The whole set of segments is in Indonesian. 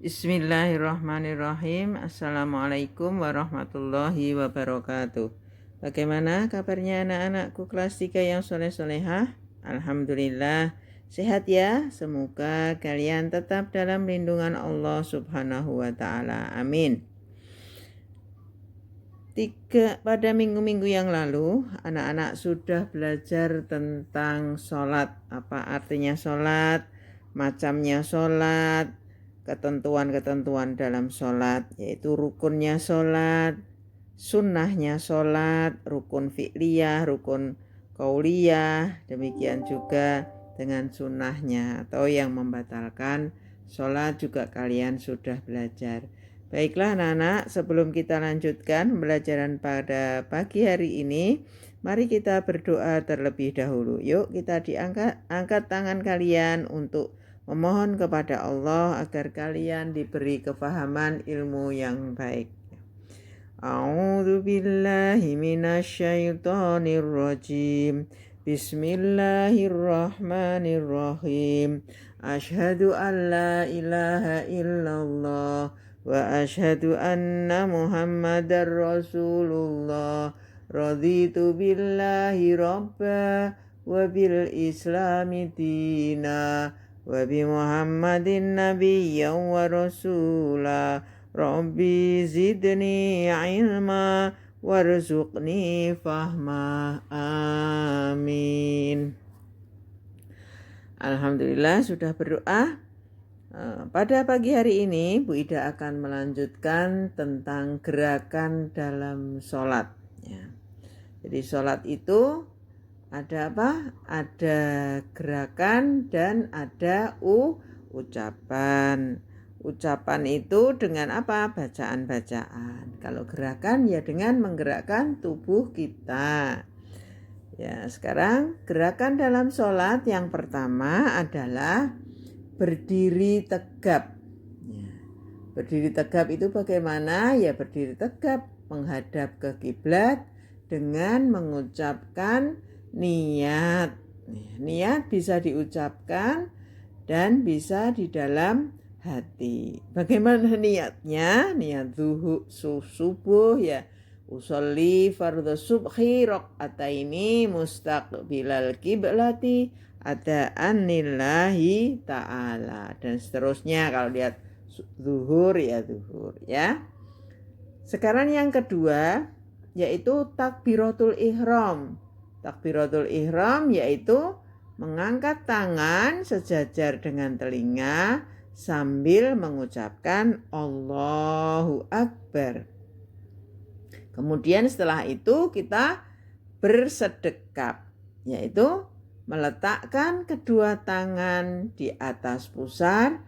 Bismillahirrahmanirrahim. Assalamualaikum warahmatullahi wabarakatuh. Bagaimana kabarnya anak-anakku kelas 3 yang soleh-solehah? Alhamdulillah sehat ya. Semoga kalian tetap dalam lindungan Allah subhanahu wa ta'ala. Amin. Pada minggu-minggu yang lalu, anak-anak sudah belajar tentang sholat. Apa artinya sholat, macamnya sholat, ketentuan-ketentuan dalam sholat, yaitu rukunnya sholat, sunnahnya sholat, rukun fi'liyah, rukun qauliyah, demikian juga dengan sunnahnya atau yang membatalkan sholat juga kalian sudah belajar. Baiklah anak-anak, sebelum kita lanjutkan pembelajaran pada pagi hari ini, mari kita berdoa terlebih dahulu. Yuk kita angkat tangan kalian untuk memohon kepada Allah agar kalian diberi kefahaman ilmu yang baik. A'udzu billahi minasyaitonir rajim. Bismillahirrahmanirrahim. Asyhadu an la ilaha illallah wa asyhadu anna Muhammadar Rasulullah. Raditu billahi rabba wa bil islami dina wa bi Muhammadin nabiyyan wa rasula. Rabbi zidni ilma warzuqni fahma. Amin. Alhamdulillah sudah berdoa. Pada pagi hari ini Bu Ida akan melanjutkan tentang gerakan dalam sholat ya. Jadi sholat itu ada apa? Ada gerakan dan ada ucapan. Ucapan itu dengan apa? Bacaan-bacaan. Kalau gerakan ya dengan menggerakkan tubuh kita. Ya, sekarang gerakan dalam sholat yang pertama adalah berdiri tegap. Ya. Berdiri tegap itu bagaimana? Ya berdiri tegap menghadap ke kiblat dengan mengucapkan niat. Niat bisa diucapkan dan bisa di dalam hati. Bagaimana niatnya? Niat subuh ya. Usolli fardhu subhi raq'ataini mustaqbilal kiblati adaan lillahi ta'ala, dan seterusnya. Kalau lihat zuhur ya zuhur ya. Sekarang yang kedua yaitu takbiratul ihram. Takbiratul ihram yaitu mengangkat tangan sejajar dengan telinga sambil mengucapkan Allahu Akbar. Kemudian setelah itu kita bersedekap, yaitu meletakkan kedua tangan di atas pusar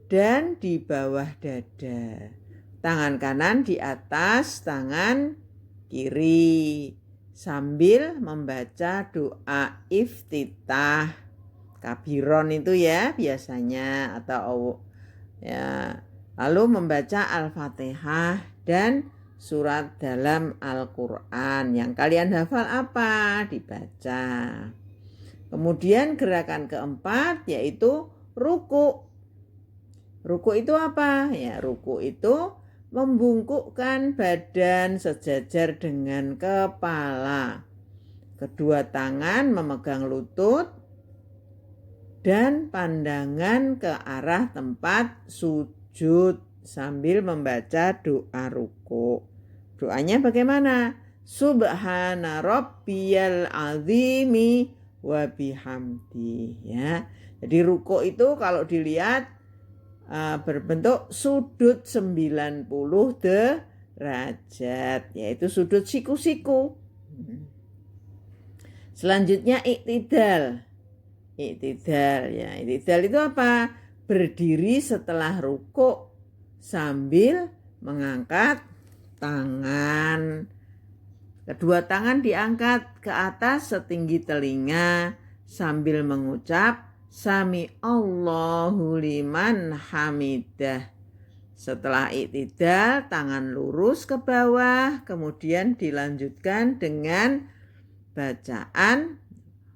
dan di bawah dada. Tangan kanan di atas tangan kiri sambil membaca doa iftitah. Kabiron itu ya biasanya, atau ya, lalu membaca Al-Fatihah dan surat dalam Al-Quran. Yang kalian hafal apa? Dibaca. Kemudian gerakan keempat yaitu ruku. Ruku itu apa? Ya, ruku itu membungkukkan badan sejajar dengan kepala. Kedua tangan memegang lutut dan pandangan ke arah tempat sujud sambil membaca doa ruku. Doanya bagaimana? Subhana rabbiyal azimi wa bihamdi ya. Jadi ruku itu kalau dilihat berbentuk sudut 90 derajat, yaitu sudut siku-siku. Selanjutnya iktidal. Iktidal ya. Iktidal itu apa? Berdiri setelah ruku sambil mengangkat tangan. Kedua tangan diangkat ke atas setinggi telinga sambil mengucap Sami Allahu liman hamidah. Setelah iktidal, tangan lurus ke bawah, kemudian dilanjutkan dengan bacaan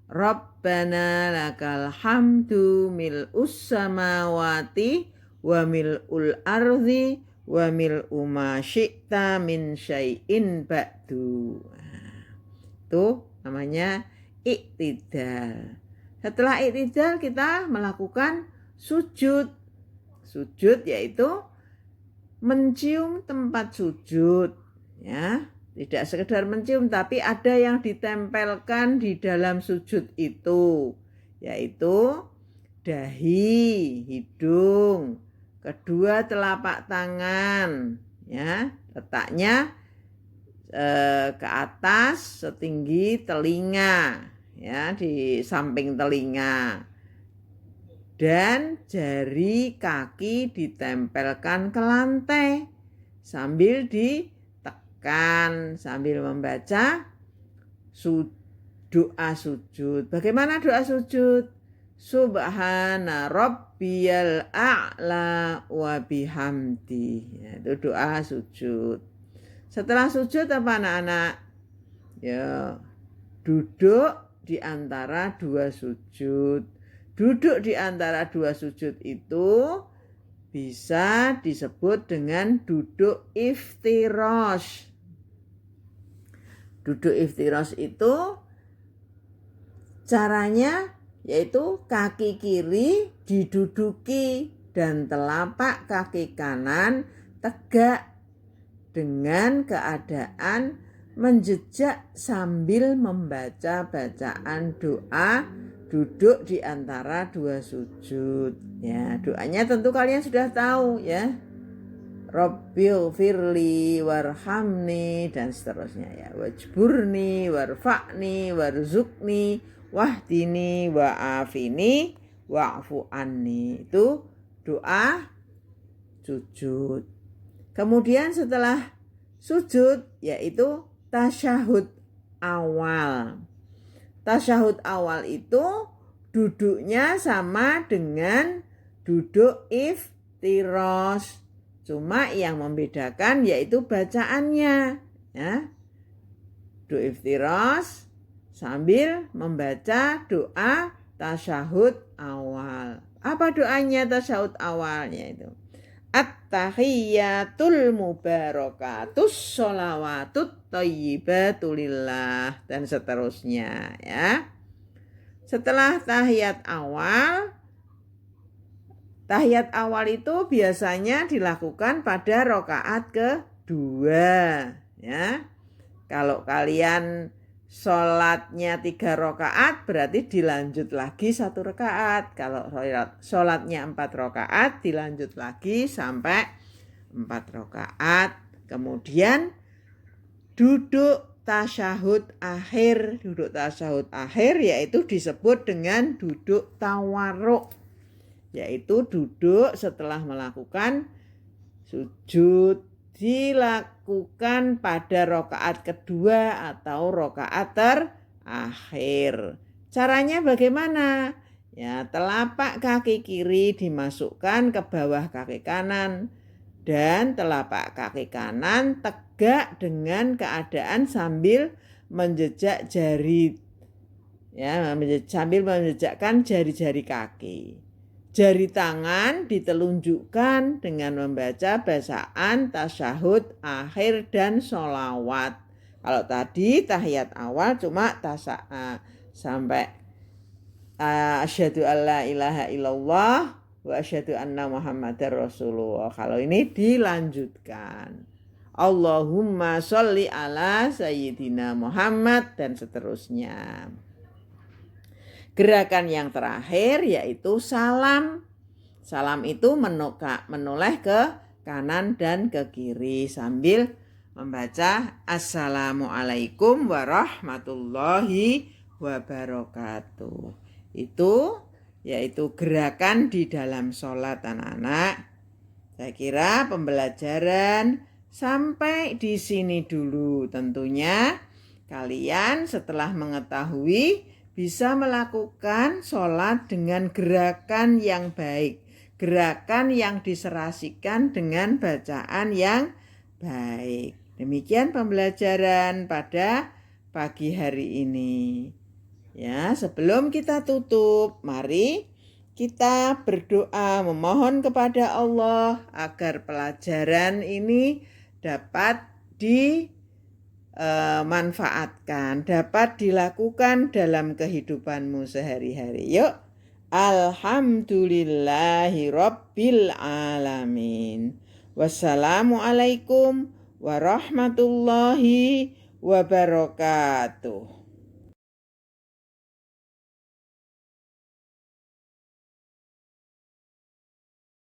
Rabbana lakal hamdu mil'us samawati wa mil'ul ardi wa mil'u ma syi'ta min syai'in ba'du. Itu namanya iktidal. Setelah iktidal kita melakukan sujud. Sujud yaitu mencium tempat sujud, ya. Tidak sekedar mencium, tapi ada yang ditempelkan di dalam sujud itu, yaitu dahi, hidung, kedua telapak tangan, ya, letaknya ke atas setinggi telinga, ya, di samping telinga, dan jari kaki ditempelkan ke lantai sambil ditekan sambil membaca doa sujud. Bagaimana doa sujud? Subhana rabbiyal a'la wa bihamdi. Ya, itu doa sujud. Setelah sujud apa anak-anak? Ya, duduk di antara dua sujud. Duduk di antara dua sujud itu bisa disebut dengan duduk iftirash. Duduk iftirash itu caranya yaitu kaki kiri diduduki dan telapak kaki kanan tegak dengan keadaan menjejak sambil membaca bacaan doa duduk di antara dua sujud. Ya, doanya tentu kalian sudah tahu, ya. Rabbighfirli warhamni dan seterusnya, ya. Wajburni warfa'ni warzuqni wahdini wa'afini wa'fu anni. Itu doa sujud. Kemudian setelah sujud yaitu tasyahud awal. Tasyahud awal itu duduknya sama dengan duduk iftirash. Cuma yang membedakan yaitu bacaannya, ya. Duduk iftirash sambil membaca doa tasyahud awal. Apa doanya tasyahud awalnya itu? At-tahiyyatul mubarakatus sholawatut thayyibatulillah dan seterusnya, ya. Setelah tahiyat awal itu biasanya dilakukan pada rakaat kedua, ya. Kalau kalian sholatnya 3 rakaat berarti dilanjut lagi 1 rakaat. Kalau sholatnya 4 rakaat dilanjut lagi sampai 4 rakaat. Kemudian duduk tasyahud akhir. Duduk tasyahud akhir yaitu disebut dengan duduk tawarruk. Yaitu duduk setelah melakukan sujud, dilakukan pada rakaat kedua atau rakaat terakhir. Caranya bagaimana? Ya, telapak kaki kiri dimasukkan ke bawah kaki kanan dan telapak kaki kanan tegak dengan keadaan sambil menjejak jari, ya, sambil menjejakkan jari-jari kaki. Jari tangan ditelunjukkan dengan membaca bacaan tasyahud akhir dan sholawat. Kalau tadi tahiyat awal cuma sampai asyhadu alla ilaha illallah wa asyhadu anna muhammadar rasulullah. Kalau ini dilanjutkan. Allahumma sholli ala sayyidina Muhammad dan seterusnya. Gerakan yang terakhir yaitu salam. Salam itu menoleh ke kanan dan ke kiri sambil membaca Assalamualaikum warahmatullahi wabarakatuh. Itu yaitu gerakan di dalam sholat anak-anak. Saya kira pembelajaran sampai di sini dulu. Tentunya kalian setelah mengetahui bisa melakukan sholat dengan gerakan yang baik, gerakan yang diserasikan dengan bacaan yang baik. Demikian pembelajaran pada pagi hari ini. Ya, sebelum kita tutup, mari kita berdoa memohon kepada Allah agar pelajaran ini dapat dimanfaatkan, dapat dilakukan dalam kehidupanmu sehari-hari. Yuk, alhamdulillahi rabbil alamin. Wassalamualaikum warahmatullahi wabarakatuh.